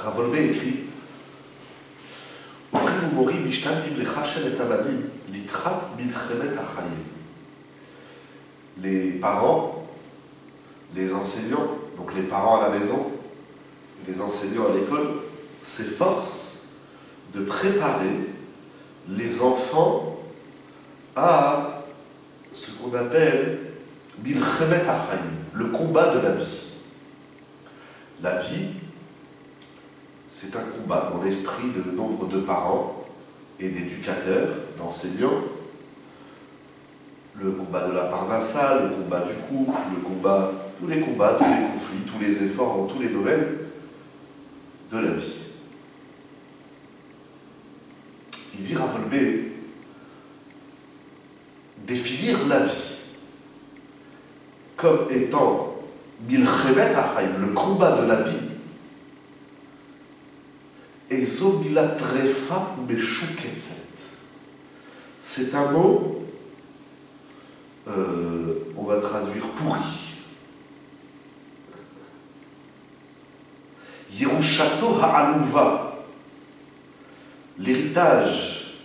Ravolbe écrit les parents, les enseignants, donc les parents à la maison, les enseignants à l'école, s'efforcent de préparer les enfants à ce qu'on appelle Milchemet HaChayim, le combat de la vie. La vie, c'est un combat dans l'esprit de nombre de parents et d'éducateurs, d'enseignants. Le combat de la parnassa, le combat du couple, tous les combats, tous les conflits, tous les efforts dans tous les domaines de la vie. Il dit Ravolbe, définir la vie comme étant Milchemet HaChayim, le combat de la vie, Ezomila trefa meshuketzet. C'est un mot, on va traduire pourri. Yerushato ha'aluva, l'héritage,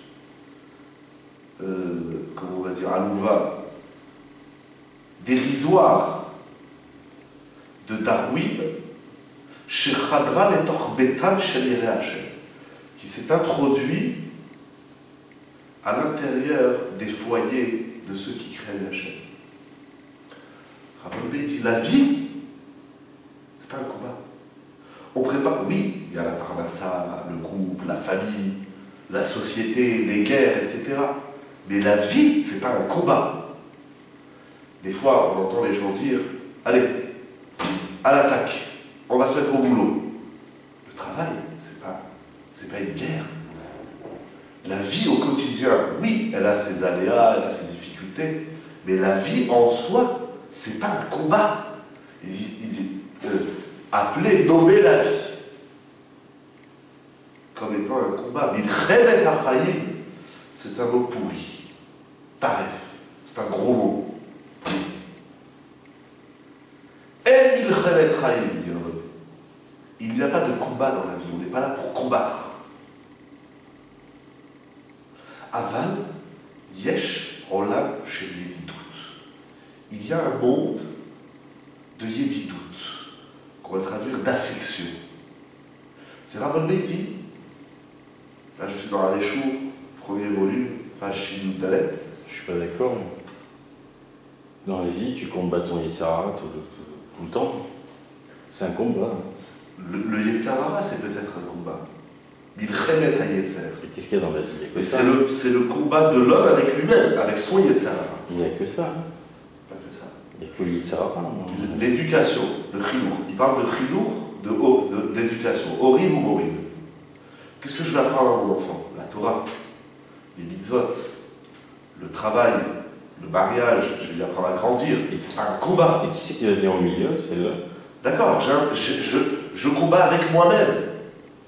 comment on va dire, aluva, dérisoire de Darwin, Shechadra letoch betam shel yirei Hashem, qui s'est introduit à l'intérieur des foyers de ceux qui craignent Hashem. Ravolbe dit la vie, c'est pas un combat. On prépare, oui, il y a la parnassa, le couple, la famille, la société, les guerres, etc. Mais la vie, c'est pas un combat. Des fois, on entend les gens dire allez, à l'attaque. On va se mettre au boulot. Le travail, c'est pas une guerre. La vie au quotidien, oui, elle a ses aléas, elle a ses difficultés, mais la vie en soi, c'est pas un combat. Il dit appeler, nommer la vie comme étant un combat. Milchemet HaChayim, c'est un mot pourri. Taref, c'est un gros mot. Et Milchemet HaChayim, dit Ravolbe. Il n'y a pas de combat dans la vie, on n'est pas là pour combattre. Aval, yesh, olam, shel yedidut. Il y a un monde de yedidut, qu'on va traduire d'affection. C'est Ravolbe dit, là je suis dans la Réchour, premier volume, page Shilou Dalet. Je suis pas d'accord. Dans la vie, tu combats ton Yetzirah tout le temps. C'est un combat. Le Yetzirah, c'est peut-être un combat. Milchemet HaYetzer. Et qu'est-ce qu'il y a dans la vie? Et c'est le combat de l'homme avec lui-même, avec son Yetzirah. Il n'y a que ça. Pas que ça. Il n'y a que le Yetzirah. L'éducation, le chidour. Il parle de chidour, d'éducation. Horim ou morim. Qu'est-ce que je vais apprendre à mon enfant? La Torah, les mitzvot, le travail, le mariage, je vais lui apprendre à grandir. Et c'est pas un combat. Et qui c'est qui va venir au milieu? C'est là. D'accord, je combats avec moi-même,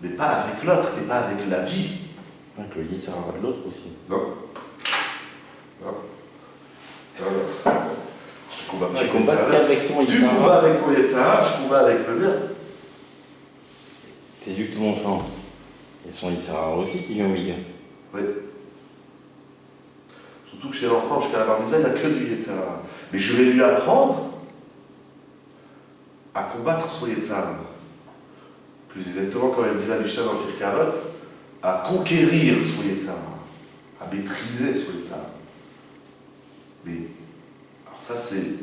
mais pas avec l'autre, et pas avec la vie. Donc le Yetzirah de l'autre aussi. Non. Non. Non. Je combats pas. Tu combats qu'avec ton Yetzirah. Tu combats avec ton Yetzirah, je combats avec le mien. T'es vu que ton enfant, il y a son Yetzirah aussi qui vient au milieu. Oui. Surtout que chez l'enfant, jusqu'à la bar mitzvah, il n'y a que du Yetzirah. Mais je vais lui apprendre à combattre son Yetzirah. Plus exactement, comme elle dit la Mishnah dans Pirkei Avot, à conquérir son Yetzirah, à maîtriser son Yetzirah. Mais, alors ça c'est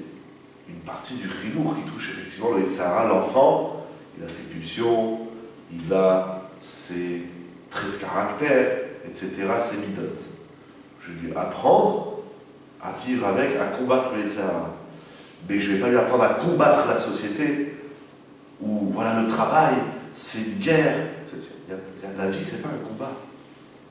une partie du chidour qui touche effectivement le Yetzirah. L'enfant, il a ses pulsions, il a ses traits de caractère, etc., ses méthodes. Je vais lui apprendre à vivre avec, à combattre le Yetzirah. Mais je ne vais pas lui apprendre à combattre la société, où voilà, le travail, c'est une guerre. La vie, c'est pas un combat.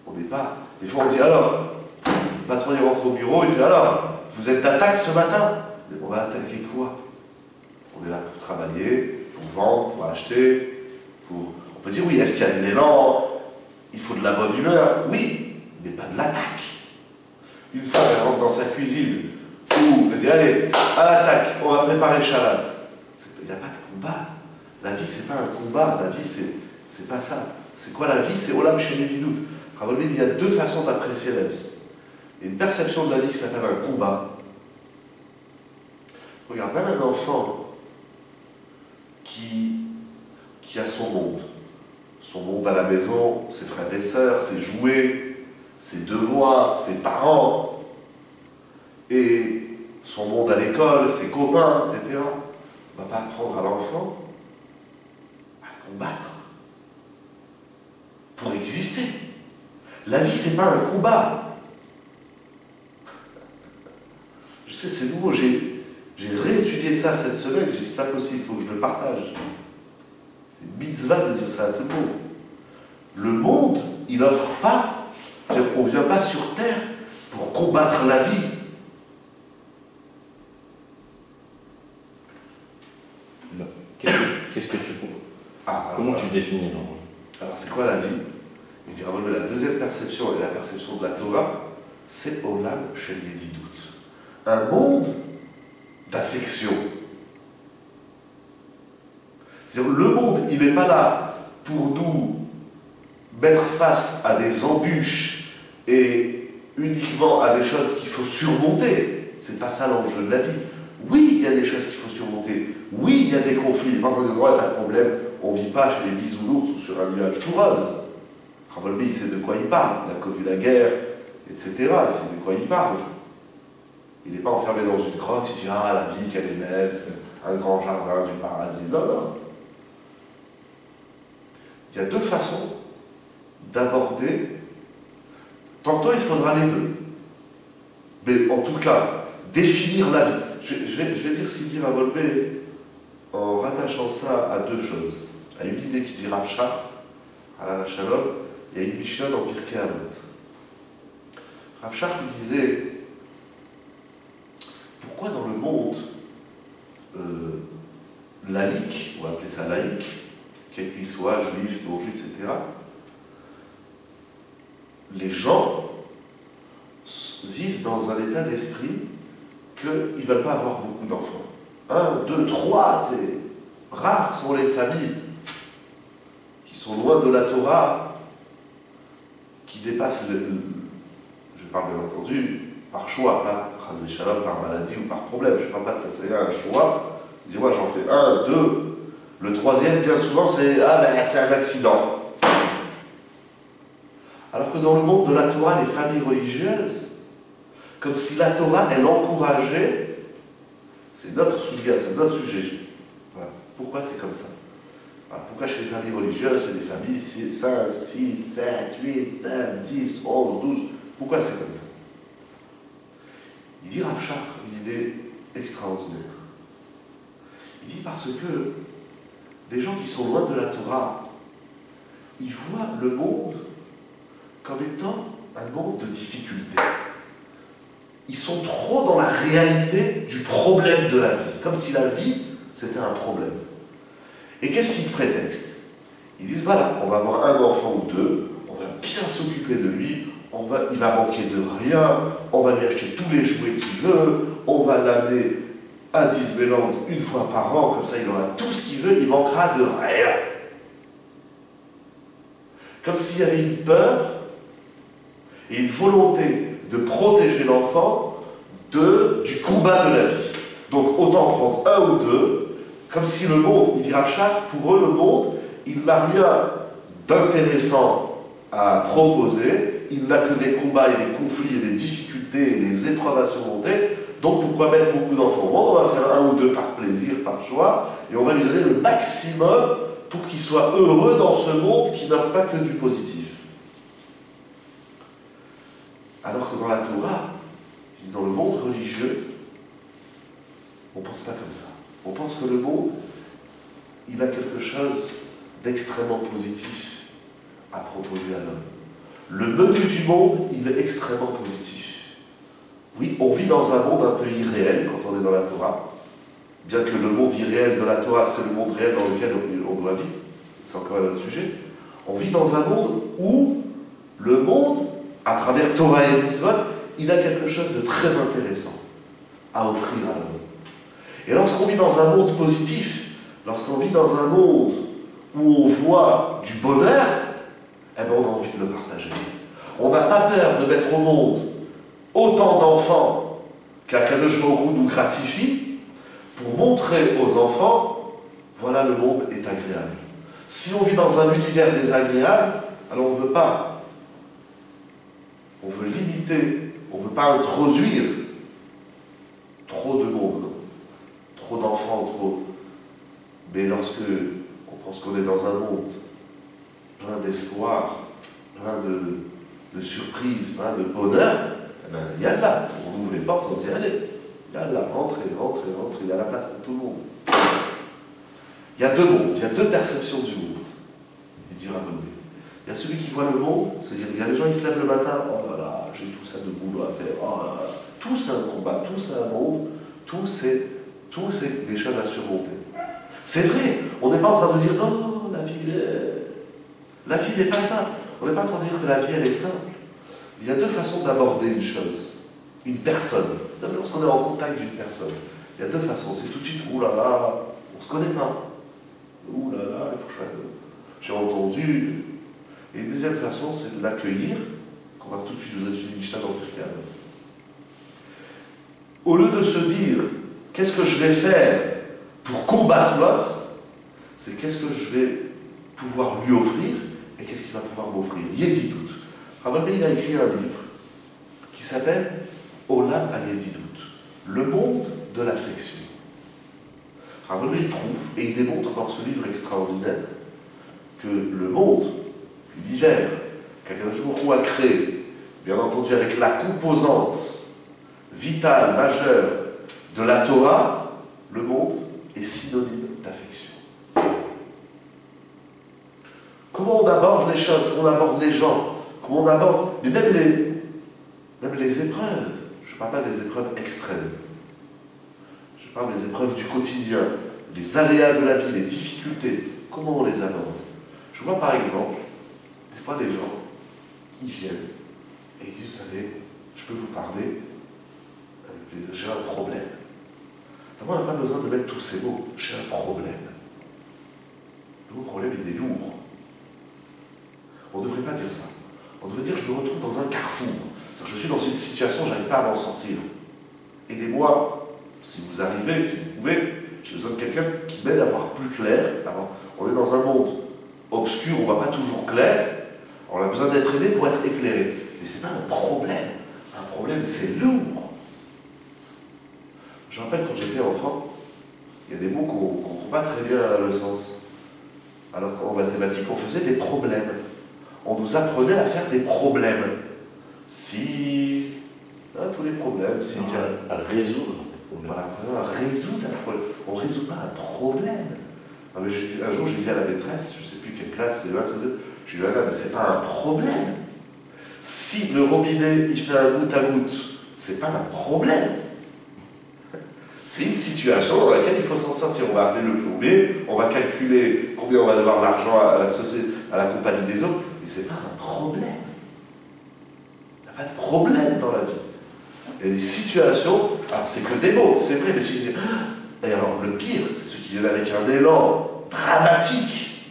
On n'est pas. Des fois, on dit alors, le patron il rentre au bureau, il fait alors, vous êtes d'attaque ce matin? Mais on va attaquer quoi? On est là pour travailler, pour vendre, pour acheter, pour. On peut dire oui, est-ce qu'il y a de l'élan? Il faut de la bonne humeur? Oui, mais pas de l'attaque. Une femme, elle rentre dans sa cuisine, ou elle dit allez, à l'attaque, on va préparer Shabbat. Il n'y a pas de combat. La vie, c'est pas un combat. La vie, C'est pas ça. C'est quoi la vie? C'est Olam Shenididout. Ravolvé dit il y a deux façons d'apprécier la vie. Il y a une perception de la vie qui s'appelle un combat. Regarde, même un enfant qui a son monde. Son monde à la maison, ses frères et sœurs, ses jouets, ses devoirs, ses parents, et son monde à l'école, ses copains, etc. On ne va pas apprendre à l'enfant à combattre pour exister. La vie, c'est pas un combat. Je sais, c'est nouveau, j'ai réétudié ça cette semaine, j'ai dit c'est pas possible, il faut que je le partage. C'est une mitzvah de dire ça à tout le monde. Le monde, il n'offre pas, on ne vient pas sur terre pour combattre la vie. Qu'est-ce que tu... Comment tu définis non? Alors c'est quoi la vie? Il dit, la deuxième perception et la perception de la Torah, c'est Olam Shel Yedidout. Un monde d'affection. C'est-à-dire, le monde, il n'est pas là pour nous mettre face à des embûches et uniquement à des choses qu'il faut surmonter. C'est pas ça l'enjeu de la vie. Oui, il y a des choses qu'il faut surmonter. Oui, il y a des conflits. Par contre, il n'y a pas de problème. On ne vit pas chez les bisounours ou sur un nuage tout rose. Ravolbi, il sait de quoi il parle. Il a connu la guerre, etc. Il sait de quoi il parle. Il n'est pas enfermé dans une grotte, il dit « Ah, la vie, qu'elle est belle, c'est un grand jardin du paradis. » Non, non. Il y a deux façons d'aborder. Tantôt, il faudra les deux. Mais en tout cas, définir la vie. Je vais dire ce qu'il dit Ravolbi en rattachant ça à deux choses. À une idée qui dit Rav Shach, à la Shalom, et à une Mishnah dans Pirkei Avot. Rav Shach disait pourquoi dans le monde laïque, on va appeler ça laïque, quel qu'il soit, juif, non-juif, etc., les gens vivent dans un état d'esprit qu'ils ne veulent pas avoir beaucoup d'enfants. 1, 2, 3, c'est rares sont les familles qui sont loin de la Torah, qui dépassent je parle bien entendu par choix, pas par maladie ou par problème. Je ne parle pas de ça, c'est un choix. Dis-moi, j'en fais 1, 2. Le troisième, bien souvent, c'est c'est un accident. Alors que dans le monde de la Torah, les familles religieuses, comme si la Torah, elle encourageait, c'est notre sujet, c'est notre sujet. Voilà. Pourquoi c'est comme ça? Alors, pourquoi chez les familles religieuses, c'est des familles 5, 6, 7, 8, 9, 10, 11, 12. Pourquoi c'est comme ça? Il dit Rav Shach une idée extraordinaire. Il dit parce que les gens qui sont loin de la Torah, ils voient le monde comme étant un monde de difficultés. Ils sont trop dans la réalité du problème de la vie, comme si la vie, c'était un problème. Et qu'est-ce qu'ils prétextent? Ils disent, voilà, on va avoir un enfant ou deux, on va bien s'occuper de lui, il va manquer de rien, on va lui acheter tous les jouets qu'il veut, on va l'amener à Disneyland une fois par an, comme ça il aura tout ce qu'il veut, il manquera de rien. Comme s'il y avait une peur et une volonté de protéger l'enfant du combat de la vie. Donc autant prendre un ou deux, comme si le monde, il dit Rav Shach, pour eux le monde, il n'a rien d'intéressant à proposer, il n'a que des combats et des conflits et des difficultés et des épreuves à surmonter, donc pourquoi mettre beaucoup d'enfants? Bon, on va faire un ou deux par plaisir, par choix, et on va lui donner le maximum pour qu'il soit heureux dans ce monde qui n'offre pas que du positif. Alors que dans la Torah, dans le monde religieux, on ne pense pas comme ça. On pense que le monde, il a quelque chose d'extrêmement positif à proposer à l'homme. Le menu du monde, il est extrêmement positif. Oui, on vit dans un monde un peu irréel quand on est dans la Torah, bien que le monde irréel de la Torah, c'est le monde réel dans lequel on doit vivre. C'est encore un autre sujet. On vit dans un monde où le monde, à travers Torah et Mitzvot, il a quelque chose de très intéressant à offrir à l'homme. Et lorsqu'on vit dans un monde positif, lorsqu'on vit dans un monde où on voit du bonheur, eh ben on a envie de le partager. On n'a pas peur de mettre au monde autant d'enfants qu'Akadosh Baruch Hu nous gratifie pour montrer aux enfants, voilà, le monde est agréable. Si on vit dans un univers désagréable, alors on ne veut pas. On veut limiter, on ne veut pas introduire trop de monde, trop d'enfants, trop. Mais lorsque on pense qu'on est dans un monde plein d'espoir, plein de surprises, plein de bonheur, eh ben, il y a là, on ouvre les portes, on dit allez, il y a là, entrez, il y a la place pour tout le monde. Il y a deux mondes, il y a deux perceptions du monde. Il dira il y a celui qui voit le monde, c'est-à-dire il y a des gens qui se lèvent le matin, oh là là, j'ai tout ça de boulot à faire, oh là là, tout c'est un combat, tout c'est un monde, tout c'est des choses à surmonter. C'est vrai, on n'est pas en train de dire oh la vie n'est pas simple. On n'est pas en train de dire que la vie elle est simple. Il y a deux façons d'aborder une chose, une personne. Lorsqu'on est en contact d'une personne, il y a deux façons. C'est tout de suite ouh là là, on ne se connaît pas. Ouh là là, il faut que je fasse. J'ai entendu. Et une deuxième façon, c'est de l'accueillir, qu'on va tout de suite vous étudier Mishnah dans le Pirkei. Au lieu de se dire qu'est-ce que je vais faire pour combattre l'autre, c'est qu'est-ce que je vais pouvoir lui offrir et qu'est-ce qu'il va pouvoir m'offrir. Yedidut. Rabbi il a écrit un livre qui s'appelle Olam al-Yedidut, le monde de l'affection. Rabbi il prouve et il démontre dans ce livre extraordinaire que le monde, l'univers, qu'Akadosh Baruch Hu a créé, bien entendu avec la composante vitale, majeure de la Torah, le monde est synonyme d'affection. Comment on aborde les choses, comment on aborde les gens, comment on aborde, mais même les épreuves. Je ne parle pas des épreuves extrêmes. Je parle des épreuves du quotidien, les aléas de la vie, les difficultés. Comment on les aborde? Je vois par exemple, des fois les gens, ils viennent et ils disent, vous savez, je peux vous parler, j'ai un problème. D'abord, on n'a pas besoin de mettre tous ces mots, j'ai un problème. Le mot problème, il est lourd. On ne devrait pas dire ça. On devrait dire, je me retrouve dans un carrefour. C'est-à-dire, je suis dans une situation, je n'arrive pas à m'en sortir. Aidez-moi, si vous arrivez, si vous pouvez, j'ai besoin de quelqu'un qui m'aide à voir plus clair. Alors, on est dans un monde obscur, on ne voit pas toujours clair. On a besoin d'être aidé pour être éclairé. Mais ce n'est pas un problème. Un problème, c'est lourd. Je me rappelle quand j'étais enfant, il y a des mots qu'on ne comprend pas très bien le sens. Alors qu'en mathématiques, on faisait des problèmes. On nous apprenait à faire des problèmes. Si... Hein, tous les problèmes, si... À résoudre. Voilà, à résoudre un problème. On ne résout pas un problème. Non, mais un jour, j'ai dit à la maîtresse, je ne sais plus quelle classe, c'est 1, c'est 2, je lui ai dit, mais c'est pas un problème. Si le robinet, il fait un goutte à goutte, c'est pas un problème. C'est une situation dans laquelle il faut s'en sortir. On va appeler le plombier, on va calculer combien on va devoir d'argent à la société, à la compagnie des eaux, mais c'est pas un problème. Il n'y a pas de problème dans la vie. Il y a des situations, alors c'est que des mots, c'est vrai, mais ceux qui disent, et alors le pire, c'est ceux qui viennent avec un élan dramatique.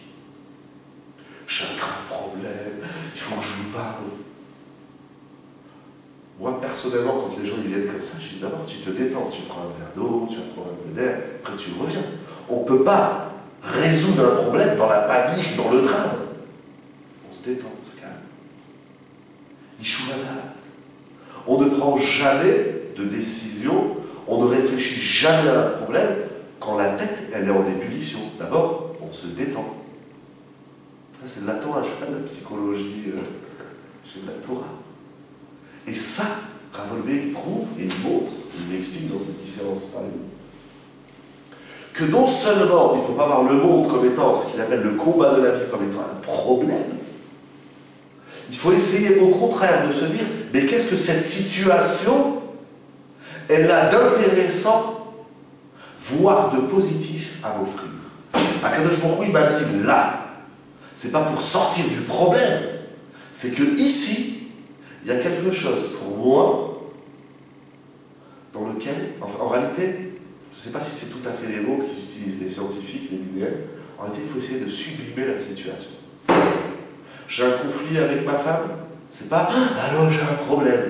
J'ai un grave problème, il faut que je vous parle. Moi, personnellement, quand les gens ils viennent comme ça, je dis d'abord, tu te détends, tu prends un verre d'eau, tu prends un peu d'air, après tu reviens. On ne peut pas résoudre un problème dans la panique, dans le drame. On se détend, on se calme. On ne prend jamais de décision, on ne réfléchit jamais à un problème quand la tête, elle est en ébullition. D'abord, on se détend. Ça, c'est de la Torah, je ne fais pas de la psychologie, c'est de la Torah. Et ça, Ravolbé prouve et il montre, il explique dans ses différences pareilles, que non seulement il ne faut pas voir le monde comme étant ce qu'il appelle le combat de la vie comme étant un problème, il faut essayer au contraire de se dire, mais qu'est-ce que cette situation, elle a d'intéressant, voire de positif à m'offrir. Akadosh Baruch Hu, il m'a mis là. C'est pas pour sortir du problème, c'est que ici, il y a quelque chose pour moi dans lequel, en réalité, je ne sais pas si c'est tout à fait les mots qu'utilisent les scientifiques, les linéaires, En réalité, il faut essayer de sublimer la situation. J'ai un conflit avec ma femme, c'est pas « alors j'ai un problème ».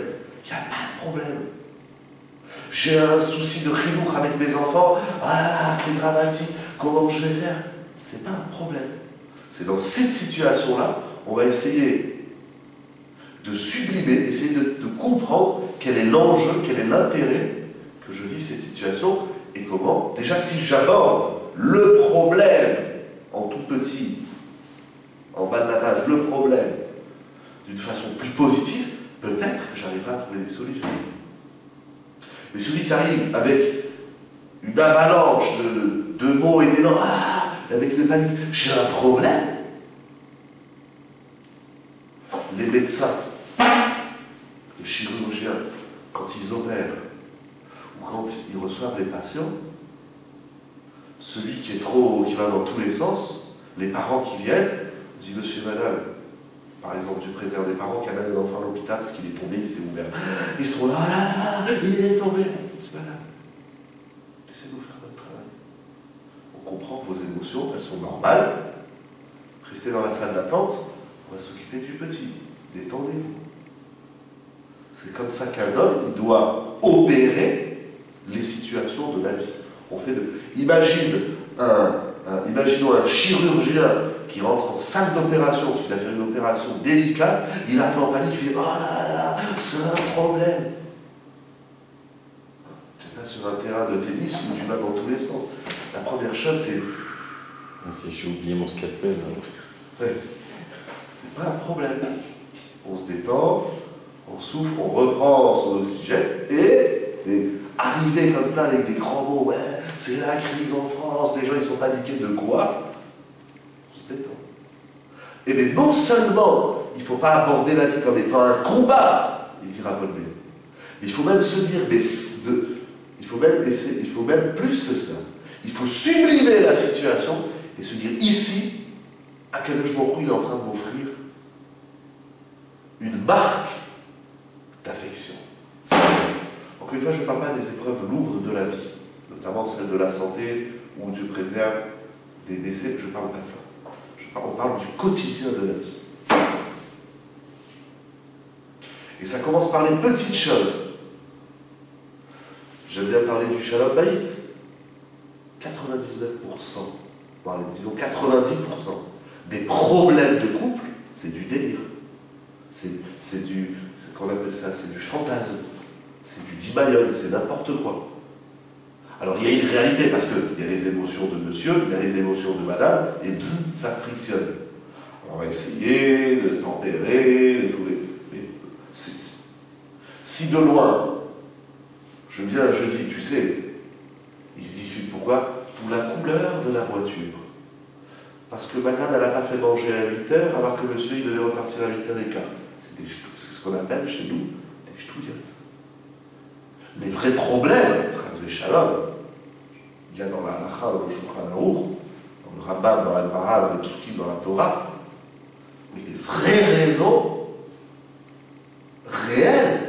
Il n'y a pas de problème. J'ai un souci de chinour avec mes enfants, ah c'est dramatique, comment je vais faire? C'est pas un problème. C'est dans cette situation-là, on va essayer de sublimer, essayer de comprendre quel est l'enjeu, quel est l'intérêt que je vive cette situation et comment, déjà si j'aborde le problème en tout petit, en bas de la page, le problème d'une façon plus positive, peut-être que j'arriverai à trouver des solutions. Mais celui qui arrive avec une avalanche de mots et d'élan, avec des paniques, j'ai un problème. Les médecins, les chirurgiens, quand ils opèrent ou quand ils reçoivent les patients, celui qui va dans tous les sens, les parents qui viennent, disent monsieur, madame, par exemple, tu préserves des parents qui amènent un enfant à l'hôpital parce qu'il est tombé, il s'est ouvert. Ils sont là, il est tombé. C'est madame, laissez-nous faire notre travail. On comprend que vos émotions, elles sont normales. Restez dans la salle d'attente, on va s'occuper du petit. Détendez-vous. C'est comme ça qu'un homme, il doit opérer les situations de la vie. On fait imaginons un chirurgien qui rentre en salle d'opération, parce qu'il a fait une opération délicate, il arrive en panique, il fait « Oh là là, c'est un problème !» Tu n'es pas sur un terrain de tennis où tu vas dans tous les sens. La première chose, c'est... J'ai oublié mon scalpel. Ouais. C'est pas un problème. On se détend, on souffle, on reprend son oxygène, et arriver comme ça avec des grands mots, ouais, c'est la crise en France, les gens ils sont paniqués de quoi? On se détend. Et bien non seulement il ne faut pas aborder la vie comme étant un combat, il dira Paul Béré, mais il faut même se dire, il faut même plus que ça. Il faut sublimer la situation et se dire ici, Akadosh Baruch Hu, il est en train de m'offrir une marque d'affection. Encore une fois, je ne parle pas des épreuves lourdes de la vie, notamment celle de la santé, où Dieu préserve des décès, je ne parle pas de ça. On parle du quotidien de la vie. Et ça commence par les petites choses. J'aime bien parler du Shalom Bayit. 99%, voire disons 90% des problèmes de couple, c'est du délire. C'est du, qu'on appelle ça, c'est du fantasme. C'est du dimayol, c'est n'importe quoi. Alors il y a une réalité, parce qu'il y a les émotions de monsieur, il y a les émotions de madame, et bzzz, ça frictionne. On va essayer de tempérer, de trouver. Mais si de loin, je dis, tu sais, ils se disputent pourquoi? Pour la couleur de la voiture. Parce que madame, elle n'a pas fait manger à 8h, alors que monsieur, il devait repartir à 8h15. C'est ce qu'on appelle chez nous des ch'touillottes. Les vrais problèmes, il y a dans la Halacha, dans le Shulchan Aruch, dans le Rambam, dans la Gemara, dans les Psukim, dans la Torah, mais des vraies raisons réelles.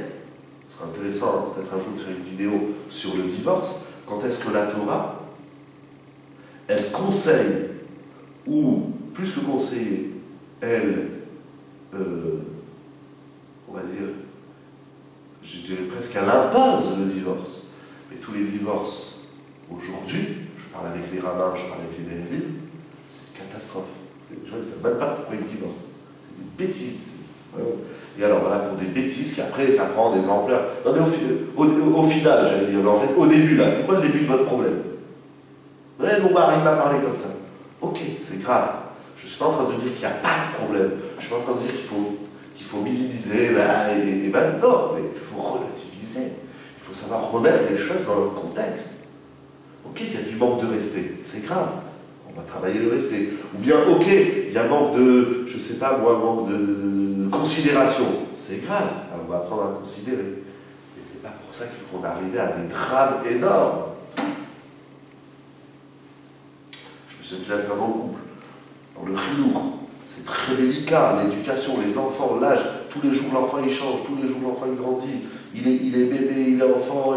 Ce sera intéressant, peut-être un jour, de faire une vidéo sur le divorce. Quand est-ce que la Torah, elle conseille, ou plus que conseiller, elle, on va dire, je dirais presque, elle impose le divorce. Mais tous les divorces, aujourd'hui, je parle avec les rabbins, je parle avec les dérives, c'est une catastrophe. Les gens ne savent même pas pourquoi ils divorcent. C'est une bêtise. Et alors voilà, pour des bêtises qui après, ça prend des ampleurs. Non mais au final, j'allais dire, mais en fait, au début, là, c'était quoi le début de votre problème? Ouais, mon mari m'a parlé comme ça. Ok, c'est grave. Je ne suis pas en train de dire qu'il n'y a pas de problème. Je ne suis pas en train de dire qu'il faut minimiser, non, mais il faut relativiser. Il faut savoir remettre les choses dans leur contexte. Ok, il y a du manque de respect, c'est grave. On va travailler le respect. Ou bien, ok, il y a manque de, je sais pas moi, manque de considération. C'est grave. Alors on va apprendre à considérer. Et c'est pas pour ça qu'il faut en arriver à des drames énormes. Je me suis déjà fait dans le couple. Dans le chinour, c'est très délicat. L'éducation, les enfants, l'âge, tous les jours l'enfant il change, tous les jours l'enfant il grandit. Il est bébé, il est enfant,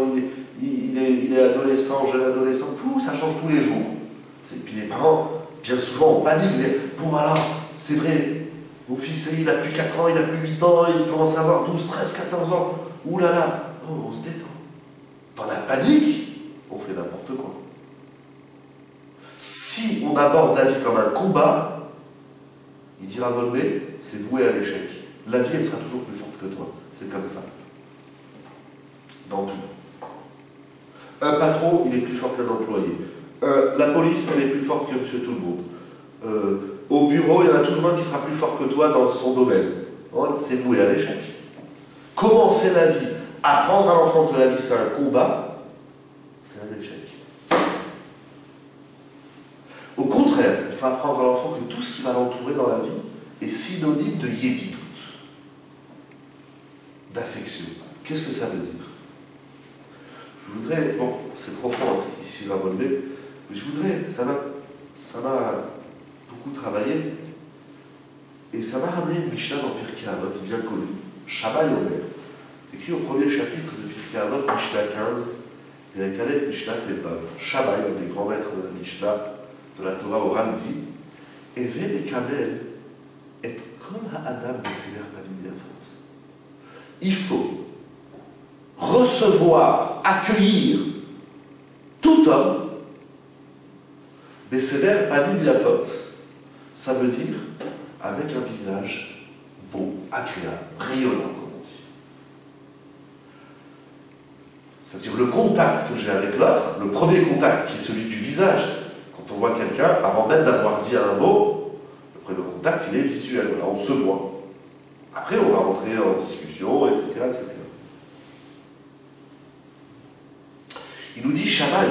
il est adolescent, jeune adolescent, tout ça change tous les jours. Puis les parents, bien souvent on panique, vous dites, bon alors, c'est vrai, mon fils il a plus 4 ans, il a plus 8 ans, il commence à avoir 12, 13, 14 ans. Ouh là là, oh, on se détend. Dans la panique, on fait n'importe quoi. Si on aborde la vie comme un combat, il dira Volney, c'est voué à l'échec. La vie, elle sera toujours plus forte que toi. C'est comme ça. Dans tout. Un patron, il est plus fort qu'un employé. La police, elle est plus forte que monsieur tout le monde. Au bureau, il y en a toujours un qui sera plus fort que toi dans son domaine. Voilà, c'est voué à l'échec. Commencer la vie, apprendre à l'enfant que la vie c'est un combat, c'est un échec. Au contraire, il faut apprendre à l'enfant que tout ce qui va l'entourer dans la vie est synonyme de yédidout, d'affection. Qu'est-ce que ça veut dire? Je voudrais, bon, c'est profond ce qui ici va relever, mais je voudrais, ça m'a beaucoup travaillé, et ça m'a ramené une Mishnah dans Pirkei Avot, bien connue, Shammai Omer. C'est écrit au premier chapitre de Pirkei Avot, Mishnah 15, et avec Aleph Mishnah Tevav. Shammai, un des grands maîtres de la Mishnah, de la Torah orale, dit Eve Mekabel est comme Adam Besséler Panim Yafot. Il faut recevoir, accueillir tout homme Besséler Panim Yafot. Ça veut dire avec un visage beau, agréable, rayonnant, comme on dit. C'est-à-dire le contact que j'ai avec l'autre, le premier contact qui est celui du visage. Quand on voit quelqu'un, avant même d'avoir dit un mot, le premier contact, il est visuel. Voilà, on se voit. Après, on va rentrer en discussion, etc., etc. Il nous dit, Shammai,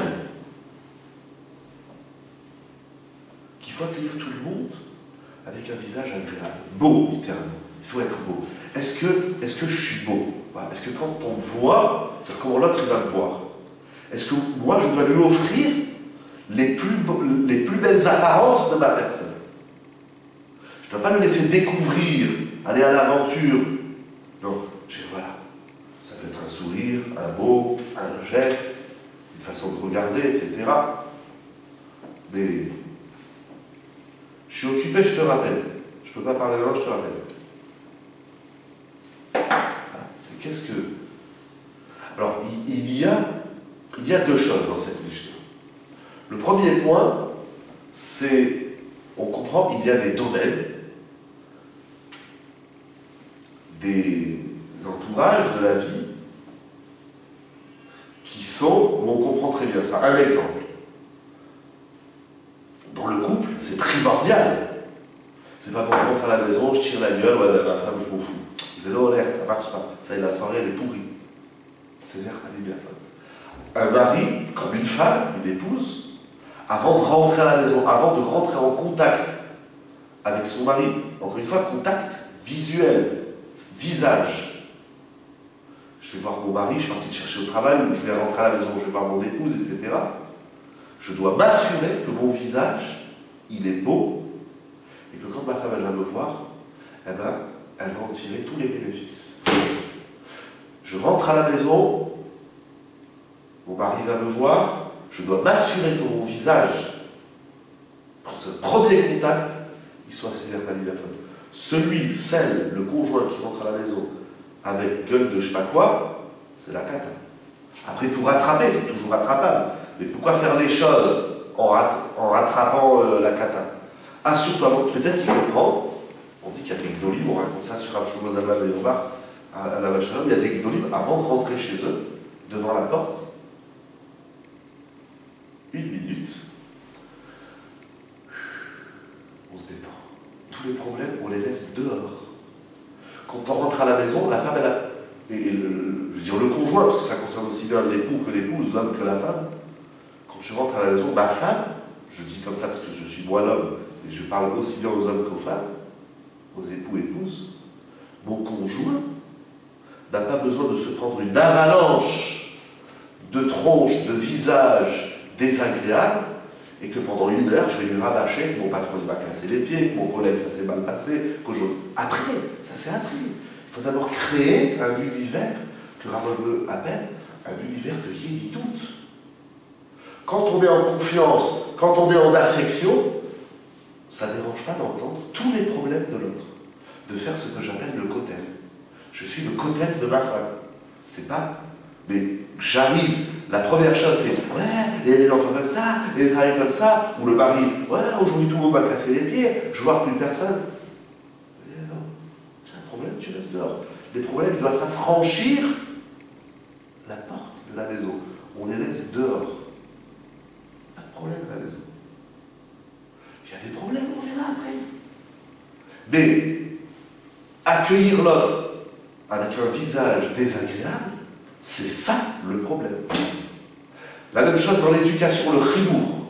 qu'il faut accueillir tout le monde avec un visage agréable. Beau, littéralement. Il faut être beau. Est-ce que je suis beau? Voilà. Est-ce que quand on me voit, c'est comment l'autre il va me voir? Est-ce que moi, je dois lui offrir les plus belles apparences de ma personne? Je ne dois pas le laisser découvrir, aller à l'aventure. Non, voilà. Ça peut être un sourire, un mot, un geste, une façon de regarder, etc. Mais je suis occupé, je te rappelle. Je ne peux pas parler maintenant, je te rappelle. C'est qu'est-ce que... Alors, il y a deux choses dans cette Mishnah. Le premier point, c'est, on comprend qu'il y a des domaines, des entourages de la vie qui sont, où on comprend très bien ça. Un exemple. Dans le couple, c'est primordial. C'est pas quand on rentre à la maison, je tire la gueule, ouais, ma femme, je m'en fous. Zéro l'air, ça marche pas. Ça y est, la soirée, elle est pourrie. C'est l'air, elle est bien faite. Un mari, comme une femme, une épouse, avant de rentrer à la maison, avant de rentrer en contact avec son mari, encore une fois, contact visuel, visage. Je vais voir mon mari, je suis parti le chercher au travail, ou je vais rentrer à la maison, je vais voir mon épouse, etc. Je dois m'assurer que mon visage, il est beau, et que quand ma femme elle va me voir, eh ben, elle va en tirer tous les bénéfices. Je rentre à la maison, mon mari va me voir, je dois m'assurer que mon visage, pour ce premier contact, il soit sévère Panim Yafot. Celui, celle, le conjoint qui rentre à la maison avec gueule de je sais pas quoi, c'est la cata. Après, pour rattraper, c'est toujours rattrapable. Mais pourquoi faire les choses en rattrapant la cata? Assure-toi, peut-être qu'il faut prendre, on dit qu'il y a des gdolim, on raconte ça sur Rav Shlomo Zalman de Yorba, à la Vachalom, il y a des gdolim, avant de rentrer chez eux, devant la porte, 1 minute, on se détend. Tous les problèmes, on les laisse dehors. Quand on rentre à la maison, la femme, elle a... je veux dire le conjoint, parce que ça concerne aussi bien l'époux que l'épouse, l'homme que la femme. Quand je rentre à la maison, ma femme, je dis comme ça parce que je suis moi l'homme, et je parle aussi bien aux hommes qu'aux femmes, aux époux, épouses, mon conjoint n'a pas besoin de se prendre une avalanche de tronches, de visages désagréables, et que pendant 1 heure, je vais lui rabâcher que mon patron il m'a cassé les pieds, que mon collègue ça s'est mal passé, Après, ça c'est après. Il faut d'abord créer un univers que Ravon appelle un univers de yédidout. Quand on est en confiance, quand on est en affection, ça ne dérange pas d'entendre tous les problèmes de l'autre, de faire ce que j'appelle le kotel. Je suis le kotel de ma femme. C'est pas... Mais j'arrive, la première chose c'est « Ouais, il y a des enfants comme ça, il y a des travailleurs comme ça », ou le mari « Ouais, aujourd'hui tout le monde va casser les pieds, je vois plus personne. » Non, c'est un problème, tu restes dehors. Les problèmes, ils doivent pas franchir la porte de la maison. On les laisse dehors. Pas de problème à la maison. Il y a des problèmes, on verra après. Mais accueillir l'autre avec un visage désagréable, c'est ça le problème. La même chose dans l'éducation, le chinour.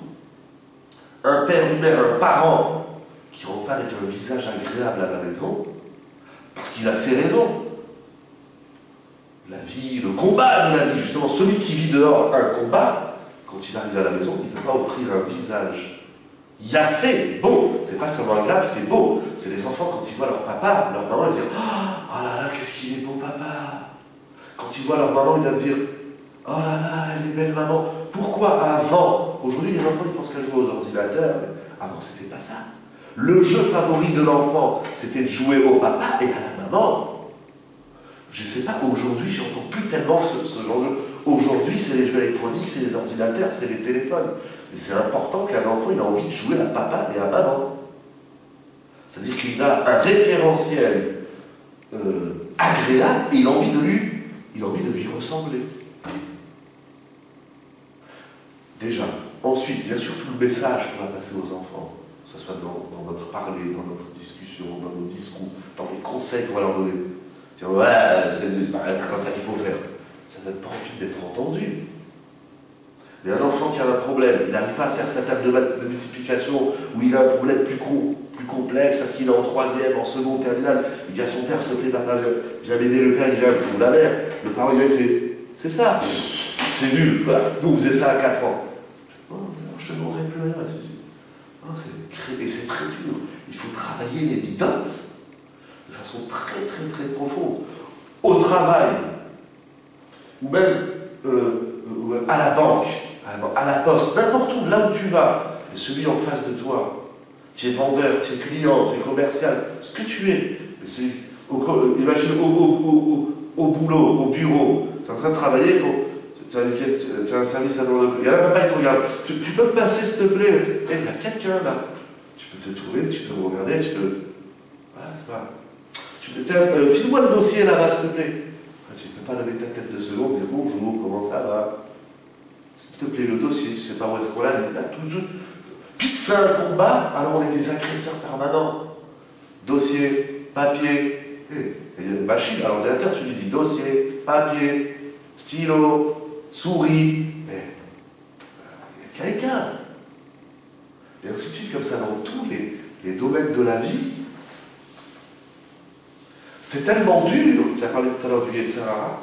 Un père, une mère, un parent qui rentre pas avec un visage agréable à la maison, parce qu'il a ses raisons. La vie, le combat de la vie, justement, celui qui vit dehors un combat, quand il arrive à la maison, il ne peut pas offrir un visage fait beau. C'est pas seulement agréable, c'est beau. C'est les enfants, quand ils voient leur papa, leur maman, ils disent oh là là, qu'est-ce qu'il est beau, papa. Quand ils voient leur maman, ils doivent dire oh là là, elle est belle, maman. Pourquoi avant? Aujourd'hui, les enfants, ils pensent qu'à jouer aux ordinateurs. Avant, c'était pas ça. Le jeu favori de l'enfant, c'était de jouer au papa et à la maman. Je ne sais pas, aujourd'hui, j'entends plus tellement ce genre de jeu. Aujourd'hui, c'est les jeux électroniques, c'est les ordinateurs, c'est les téléphones. Mais c'est important qu'un enfant il a envie de jouer à papa et à maman. C'est-à-dire qu'il a un référentiel agréable et il a envie de lui ressembler. Déjà. Ensuite, bien sûr, tout le message qu'on va passer aux enfants, que ce soit dans notre parler, dans notre discussion, dans nos discours, dans les conseils qu'on va leur donner. Dire, ouais, c'est comme ça qu'il faut faire. Ça ne donne pas envie d'être entendu. Mais un enfant qui a un problème, il n'arrive pas à faire sa table de multiplication, ou il a un problème plus complexe, parce qu'il est en troisième, en seconde, terminale, il dit à son père, s'il te plaît, papa, viens m'aider, le père, il vient, ou la mère. Le parent, il fait, c'est ça, c'est nul, nous, on faisait ça à 4 ans. Non, je te demanderai plus rien, et c'est très dur. Il faut travailler les bidotes de façon très, très, très profonde. Au travail, ou même à la banque, à la poste, n'importe où, là où tu vas, et celui en face de toi, tu es vendeur, tu es client, tu es commercial, ce que tu es. Imagine au boulot, au bureau, tu es en train de travailler, tu as un service à demander. Il y a un papa, il te regarde. Tu peux me passer, s'il te plaît? Eh, il y a quelqu'un là. Tu peux te tourner, tu peux me regarder, tu peux. Voilà, c'est pas. File-moi le dossier là-bas, s'il te plaît. Tu ne peux pas lever ta tête 2 secondes et dire bonjour, comment ça va? S'il te plaît, le dossier, tu ne sais pas où est-ce qu'on l'a, il est là toujours. Puis c'est un combat, alors on est des agresseurs permanents. Dossier, papier, machine, à l'ordinateur, tu lui dis dossier, papier, stylo, souris, il y a quelqu'un. Et ainsi de suite, comme ça, dans tous les domaines de la vie. C'est tellement dur, tu as parlé tout à l'heure du Yetzer Hara,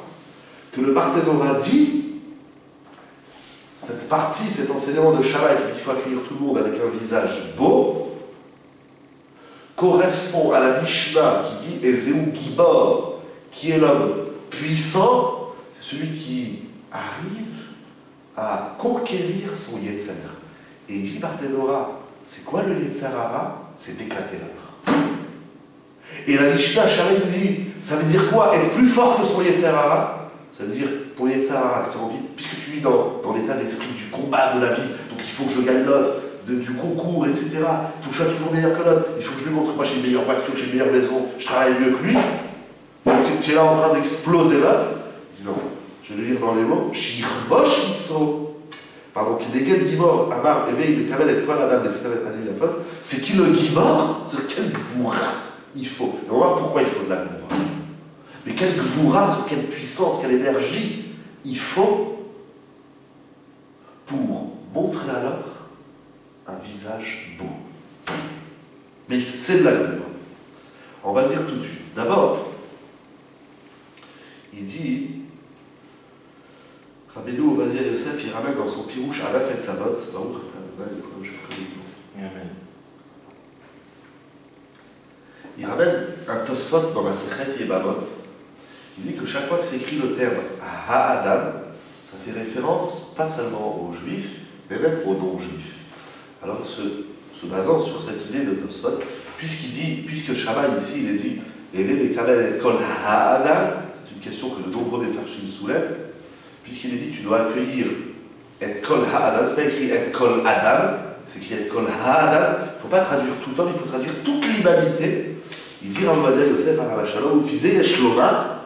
que le Barthénora dit, cette partie, cet enseignement de Shabbat qui dit qu'il faut accueillir tout le monde avec un visage beau, correspond à la Mishnah qui dit Ezeu Gibor, qui est l'homme puissant, c'est celui qui arrive à conquérir son Yetzer. Et il dit Barthénora, c'est quoi le Yetzer Hara? C'est d'éclater l'autre. Et la Mishnah Shabbat nous dit, ça veut dire quoi? Être plus fort que son Yetzer Hara? Ça veut dire, pour Yetzer Hara, que tu as envie, puisque tu vis dans l'état d'esprit du combat de la vie, donc il faut que je gagne l'autre, du concours, etc. Il faut que je sois toujours meilleur que l'autre, il faut que je lui montre que moi j'ai une meilleure voiture, que j'ai une meilleure maison, je travaille mieux que lui. Donc tu es là en train d'exploser l'autre. Il dit non, je vais le lire dans les mots, Shirbosh Itso. Pardon, qui dégaine Gimor, Amar, éveille, le Kamel et toi, la dame, c'est qui le Gimor? C'est quel gvoura il faut. Et on va voir pourquoi il faut de la gvoura. Mais quelle gvoura, quelle puissance, quelle énergie il faut pour montrer à l'autre un visage beau. Mais c'est de la gvoura. On va le dire tout de suite. D'abord, il dit, Rabbeinu Ovadia Yosef, il ramène dans son pirouche à la fête Sabot. Il ramène un Tosfot dans la Sechet Yebamot. Il dit que chaque fois que s'écrit le terme Ha-Adam, ça fait référence pas seulement aux juifs, mais même aux non-juifs. Alors ce se basant sur cette idée de Tosfot, puisque Shammai ici, il est dit, Eve Mekabel et Kol Ha'adam, c'est une question que de nombreux Mefarshim soulèvent, puisqu'il est dit, tu dois accueillir et Kol Ha'adam, c'est pas écrit et Kol Adam, c'est écrit et Kol Ha'adam, il ne faut pas traduire tout homme, il faut traduire toute l'humanité. Il dit Ramadel Yosef Alav Shalom, ou Fizé Yeshloma,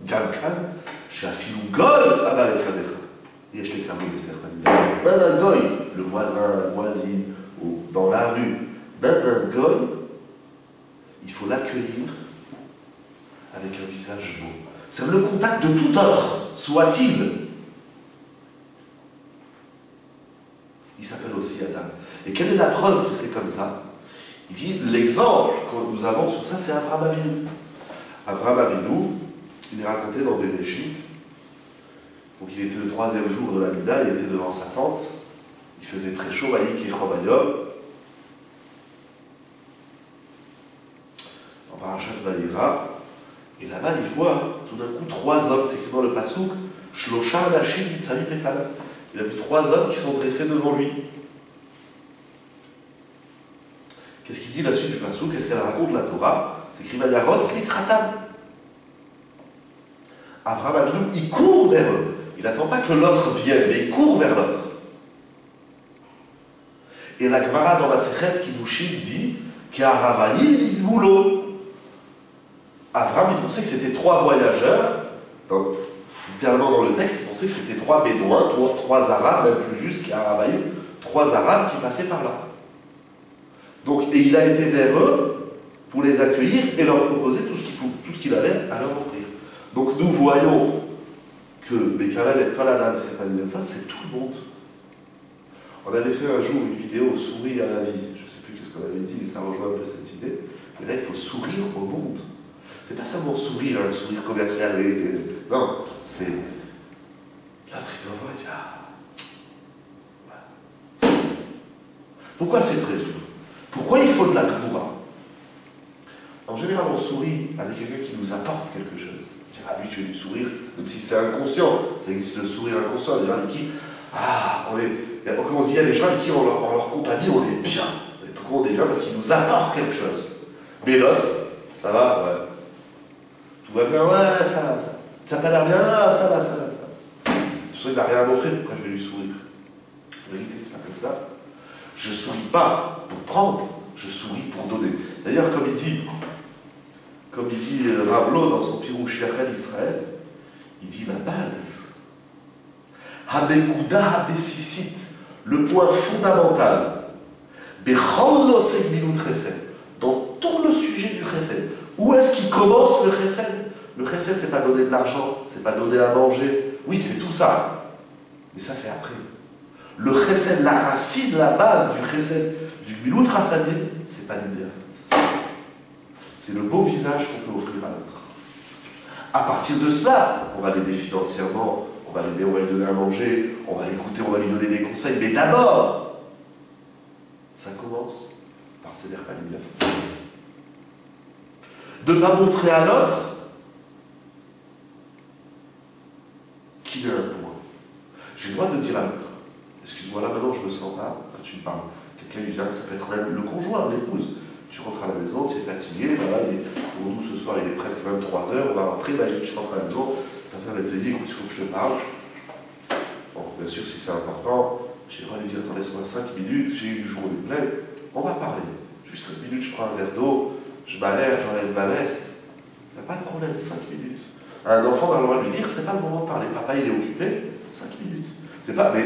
Gamkan, Shafilu Goy, Aval Echadecha. Yesh les Kamou Yosef, même un Goy, le voisin, la voisine, ou dans la rue, même un Goy, il faut l'accueillir avec un visage beau. C'est le contact de tout autre, soit-il. Il s'appelle aussi Adam. Et quelle est la preuve que c'est comme ça? Il dit, l'exemple que nous avons sur ça, c'est Avraham Avinu. Avraham Avinu, il est raconté dans Bereshit. Donc il était le 3e jour de la Mida, il était devant sa tente. Il faisait très chaud, Vaïk et Chobayom. En Parashat Vayera. Et là-bas, il voit tout d'un coup 3 hommes, c'est écrit dans le Passouk, Shlosha Anashim Nitzanim Lefanav. Il a vu 3 hommes qui sont dressés devant lui. Qu'est-ce qu'il dit la suite du Passouk? Qu'est-ce qu'elle raconte la Torah? C'est écrit Vayarot Slikratam. Avraham Avinu, il court vers eux. Il n'attend pas que l'autre vienne, mais il court vers l'autre. Et la Gemara dans la Sechet Kiddushin dit Qu'Aravayim Lidmulo. Avraham, il pensait que c'était 3 voyageurs. Littéralement dans le texte, il pensait que c'était 3 bédouins, 3 arabes, même plus juste qu'Aravayim, 3 arabes qui passaient par là. Donc, et il a été vers eux pour les accueillir et leur proposer tout ce qu'il avait à leur offrir. Donc nous voyons que Bekarel et Kol Adam, c'est pas une même fois, c'est tout le monde. On avait fait un jour une vidéo Sourire à la vie. Je ne sais plus ce qu'on avait dit, mais ça rejoint un peu cette idée. Mais là, il faut sourire au monde. C'est pas seulement sourire, un sourire commercial. Non, c'est. L'autre, il doit voir et dire voilà. Pourquoi c'est très dur? Pourquoi il faut de la gvoura? En général, on sourit avec quelqu'un qui nous apporte quelque chose. Dire à lui, tu veux lui sourire, même si c'est inconscient. Ça existe le sourire inconscient. Il y a des gens avec qui, comme on dit, il y a des gens avec qui, en leur compagnie, on est bien. Et pourquoi on est bien? Parce qu'ils nous apportent quelque chose. Mais l'autre, ça va, ouais. Tout va bien, ouais, ça va, ça. Ça n'a pas l'air bien, ah, ça va, ça va, ça. C'est pour ça qu'il n'a rien à m'offrir, pourquoi je vais lui sourire? En vérité, c'est pas comme ça. Je ne souris pas pour prendre, je souris pour donner. D'ailleurs, comme il dit Ravlo dans son Pirouch Yachel Israël, il dit la base, Habekuda Habesisit, le point fondamental, Bechol Nosek Milut Chesed, dans tout le sujet du Chesed. Où est-ce qu'il commence le Chesed? Le Chesed, c'est pas donner de l'argent, c'est pas donner à manger. Oui, c'est tout ça. Mais ça, c'est après. Le Chesed, la racine, la base du Chesed, du Milut Chassadim, c'est pas l'idée. C'est le beau visage qu'on peut offrir à l'autre. À partir de cela, on va l'aider financièrement, on va lui donner à manger, on va l'écouter, on va lui donner des conseils. Mais d'abord, ça commence par ces verbatim. De ne pas montrer à l'autre qu'il a un point. J'ai le droit de dire à l'autre, excuse-moi, là maintenant je me sens pas, quand tu me parles, quelqu'un lui vient, ça peut être même le conjoint, l'épouse. Tu rentres à la maison, tu es fatigué, voilà, pour nous ce soir il est presque 23h, on va rentrer, imagine tu rentres à la maison, ta femme elle te dit, écoute, il faut que je te parle. Bon, bien sûr, si c'est important, j'ai le droit de lui dire, attends, laisse-moi 5 minutes, j'ai eu une journée pleine, on va parler. Juste 5 minutes, je prends un verre d'eau, je m'allère, j'enlève ma veste. Il n'y a pas de problème, 5 minutes. Un enfant, on a le droit de lui dire, c'est pas le moment de parler. Papa, il est occupé, 5 minutes. C'est pas, mais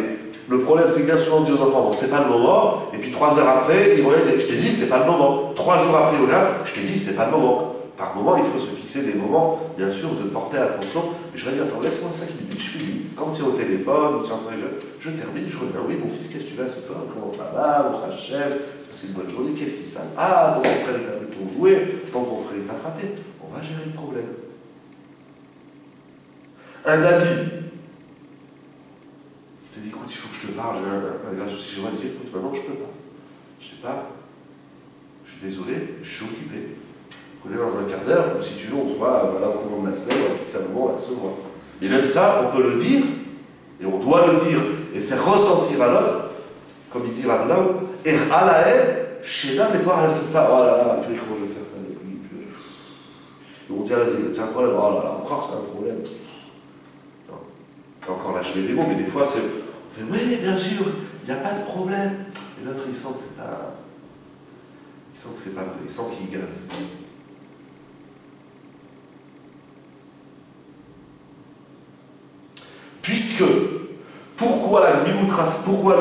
le problème, c'est que bien souvent, on dit aux enfants, bon, c'est pas le moment, et puis 3 heures après, ils reviennent et disent, je t'ai dit, c'est pas le moment. 3 jours après, au gars, je t'ai dit, c'est pas le moment. Par moment, il faut se fixer des moments, bien sûr, de porter attention. Mais je vais dire, attends, laisse-moi 5 minutes, je finis. Quand tu es au téléphone, ou tu es en train de je termine, je reviens. Oui, mon fils, qu'est-ce que tu veux, c'est toi, comment ça va, on s'achève, c'est une bonne journée, qu'est-ce qui se passe? Ah, ton frère est avec ton jouet, ton frère t'a frappé. On va gérer le problème. Un ami, il t'a dit, écoute, il faut que je te parle, j'ai un gars souci chez moi, il dit, écoute, maintenant je peux pas. Je sais pas, je suis désolé, je suis occupé. On est dans un quart d'heure, ou si tu veux, on se voit voilà, au courant de la semaine, on va fixer un moment, on va se voir. Mais même ça, on peut le dire, et on doit le dire, et faire ressentir à l'autre, comme il dit Ravlo, Et Alaël, Shena, mais toi, elle ne fait pas. Oh là là, puis comment je vais faire ça avec lui? On dit, c'est un problème. Oh là là, encore c'est un problème. Non. Et encore là, je mets des mots, mais des fois, c'est. On fait, oui, bien sûr, il n'y a pas de problème. Et l'autre, il sent que c'est pas. Il sent que c'est pas vrai. Il sent qu'il grève. Puisque, pourquoi la Gmiloutras, pourquoi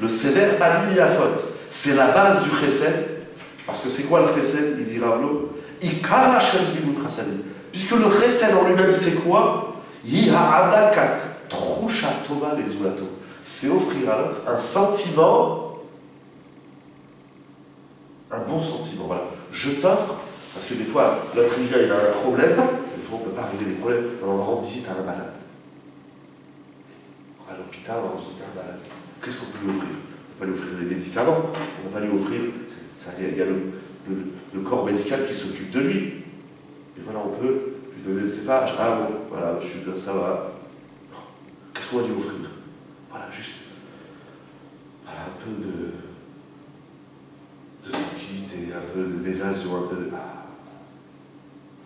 le sévère pas mis à faute? C'est la base du chesed. Parce que c'est quoi le chesed? Il dit Ravlo. Ikara shel Gmiloutras. Puisque le chesed en lui-même, c'est quoi? Yiha adakat trusha tova lezulato. C'est offrir à l'autre un sentiment, un bon sentiment. Voilà. Je t'offre, parce que des fois, l'autre il a un problème, des fois on ne peut pas régler les problèmes, on va rendre visite à un malade. À l'hôpital, on va visiter un malade. Qu'est-ce qu'on peut lui offrir? On ne peut pas lui offrir des médicaments, on ne peut pas lui offrir. Il y a le corps médical qui s'occupe de lui. Et voilà, on peut lui donner, c'est pas, ah bon, voilà, je suis bien, ça va. Non. Qu'est-ce qu'on va lui offrir? Voilà, juste. Voilà, un peu de tranquillité, un peu d'évasion, un peu de. Ah.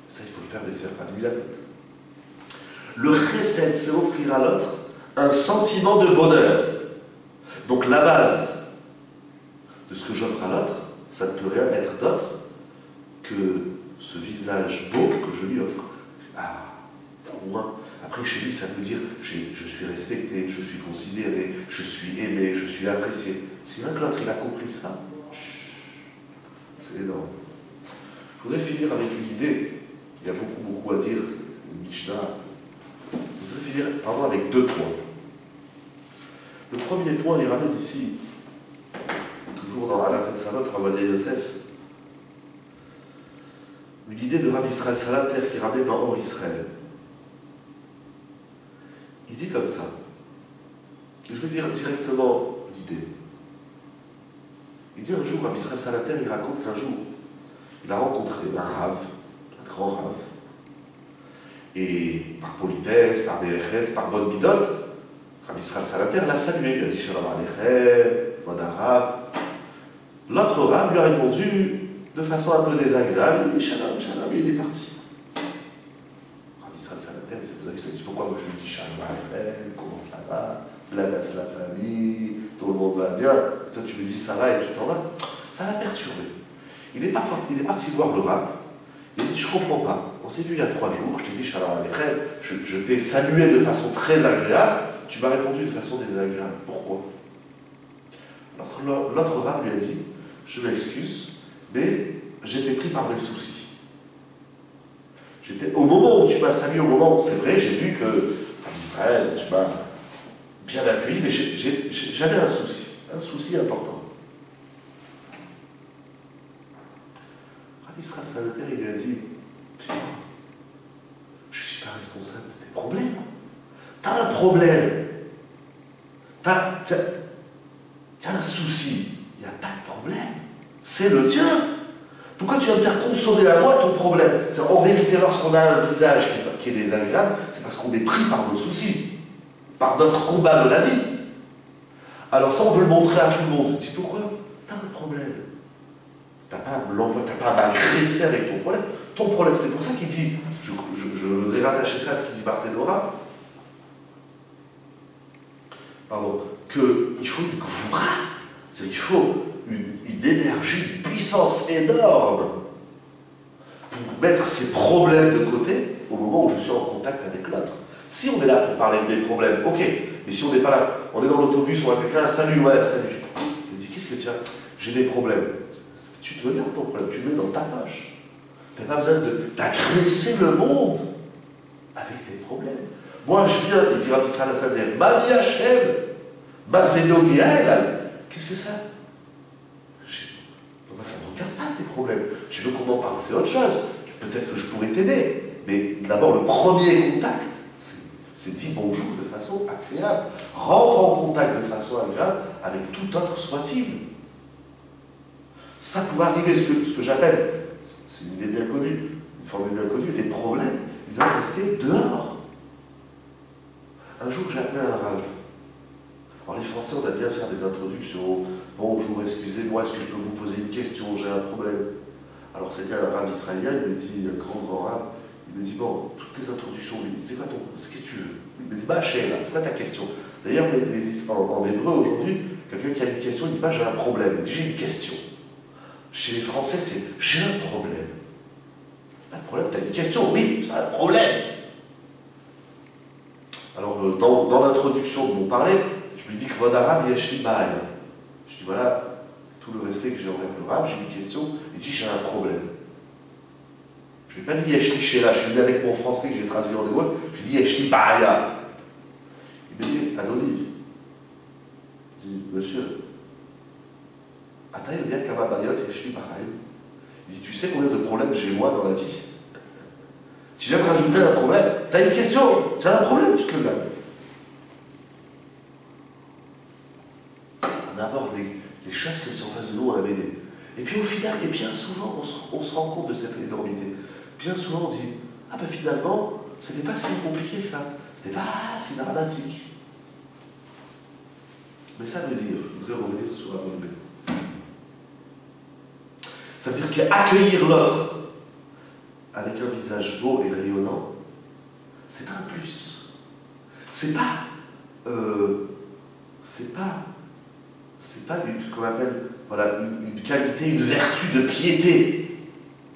Ça, il faut le faire, mais c'est pas de la faute. Le chesed, c'est offrir à l'autre un sentiment de bonheur. Donc la base de ce que j'offre à l'autre, ça ne peut rien être d'autre que ce visage beau que je lui offre. Ah, au moins, après chez lui, ça veut dire je suis respecté, je suis considéré, je suis aimé, je suis apprécié. Si même que l'autre il a compris ça, c'est énorme. Je voudrais finir avec une idée. Il y a beaucoup à dire, une Mishnah. Je voudrais finir avec 2 points. Le premier point, il ramène ici, toujours dans la fête Salot, Ravadia Yosef, une idée de Rav Israël Salater qui ramène dans Or Israël. Il dit comme ça. Je vais dire directement l'idée. Il dit un jour, Rav Israël Salater, il raconte qu'un jour, il a rencontré un Rav, un grand Rav, et par politesse, par dérechetz, par bonne bidote, Rav Israël Salater l'a salué, il a dit Shalom Aleichem, mon Rav. L'autre Rav lui a répondu de façon un peu désagréable, il dit Shalom, Shalom, et il est parti. Rav Israël Salater, vous avez dit pourquoi moi je lui dis Shalom Aleichem, comment ça va, blablasse la famille, tout le monde va bien, toi tu me dis ça va et tu t'en vas. Ça l'a perturbé. Il est parti voir le Rav, il a dit je comprends pas, on s'est vu il y a 3 jours, je t'ai dit Shalom Aleichem, je t'ai salué de façon très agréable, tu m'as répondu de façon désagréable. Pourquoi? L'autre Rav lui a dit je m'excuse, mais j'étais pris par mes soucis. Au moment où tu m'as salué, au moment où c'est vrai, j'ai vu que en Israël, tu m'as bien accueilli, mais j'avais un souci important. Rav Israël Salater, il lui a dit je ne suis pas responsable de tes problèmes. T'as un problème. T'as un souci. Il n'y a pas de problème. C'est le tien. Pourquoi tu vas me faire consoler à moi ton problème? En vérité, lorsqu'on a un visage qui est désagréable, c'est parce qu'on est pris par nos soucis, par notre combat de la vie. Alors ça, on veut le montrer à tout le monde. Tu dis pourquoi? T'as un problème. T'as pas à m'agresser avec ton problème. Ton problème, c'est pour ça qu'il dit, je voudrais rattacher ça à ce qu'il dit Barthénora, qu'il faut une gvoura, c'est-à-dire qu'il faut une énergie, une puissance énorme pour mettre ses problèmes de côté au moment où je suis en contact avec l'autre. Si on est là pour parler de mes problèmes, ok, mais si on n'est pas là, on est dans l'autobus, on voit quelqu'un, salut, ouais, salut. Je dis, qu'est-ce que tu as? J'ai des problèmes. Tu te regardes ton problème, tu le mets dans ta poche. Tu n'as pas besoin d'agresser le monde avec tes problèmes. Moi, je viens, il dit Rav Israël Salater, Mali Hashem, Mazenogiael. Qu'est-ce que ça? Moi, ça ne me regarde pas tes problèmes. Tu veux qu'on en parle, c'est autre chose. Peut-être que je pourrais t'aider. Mais d'abord, le premier contact, c'est dire bonjour de façon agréable. Rentre en contact de façon agréable avec tout autre soit-il. Ça peut arriver, ce que j'appelle, c'est une idée bien connue, une formule bien connue, les problèmes, ils doivent rester dehors. Un jour, j'ai appelé un Rav. Alors les Français, on a bien faire des introductions, bonjour, excusez-moi, est-ce que je peux vous poser une question, j'ai un problème. Alors c'était un rabbin israélien, il me dit, un grand rabbin, il me dit, bon, toutes tes introductions, c'est quoi qu'est-ce que tu veux? Il me dit, bah, Sheila, c'est quoi ta question? D'ailleurs, en hébreu aujourd'hui, quelqu'un qui a une question, il dit, bah, j'ai un problème. Il dit, j'ai une question. Chez les Français, c'est, j'ai un problème. Pas de problème, t'as une question, oui, c'est un problème. Alors, dans l'introduction de mon parler, je lui dis que Vodarav Yeshli Baal. Je dis, voilà, tout le respect que j'ai envers le Rav, j'ai une question, il dit, j'ai un problème. Je ne lui ai pas dit Yeshli Sheila, je suis venu avec mon français que j'ai traduit en hébreu, je lui ai dit Yeshli Baaya. Il me dit, Adoni, il dit, monsieur, Ata Yodia Kama Bayot Yeshli Baaya. Il dit, tu sais combien de problèmes j'ai moi dans la vie? Tu viens me rajouter un problème? T'as une question? C'est un problème, tu te le gagnes. On aborde les choses qui sont en face de nous à la BD. Et puis au final, et bien souvent, on se rend compte de cette énormité. Bien souvent, on dit, ah ben finalement, ce n'était pas si compliqué que ça. Ce n'était pas si dramatique. Mais ça veut dire, je voudrais revenir sur la bonne. Ça veut dire qu'accueillir l'autre avec un visage beau et rayonnant, c'est pas un plus. C'est pas ce qu'on appelle voilà, une qualité, une vertu de piété.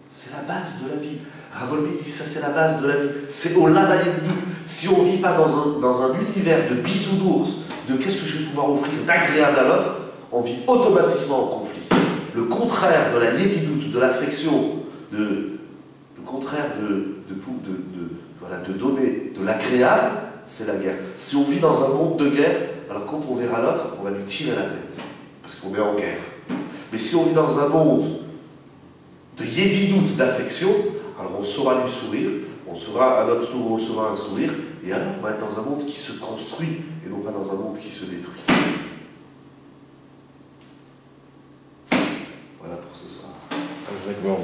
C'est la base de la vie. Ravolmi dit ça, c'est la base de la vie. C'est au labayédou. Si on ne vit pas dans un univers de bisounours, de qu'est-ce que je vais pouvoir offrir d'agréable à l'autre, on vit automatiquement en conflit. Le contraire de la yédidoute, de l'affection, le contraire de donner de l'agréable, c'est la guerre. Si on vit dans un monde de guerre, alors quand on verra l'autre, on va lui tirer la tête, parce qu'on est en guerre. Mais si on vit dans un monde de yédidoute, d'affection, alors on saura lui sourire, on saura à notre tour recevoir un sourire, et alors on va être dans un monde qui se construit, et non pas dans un monde qui se détruit. Voilà pour ce soir. Exactement.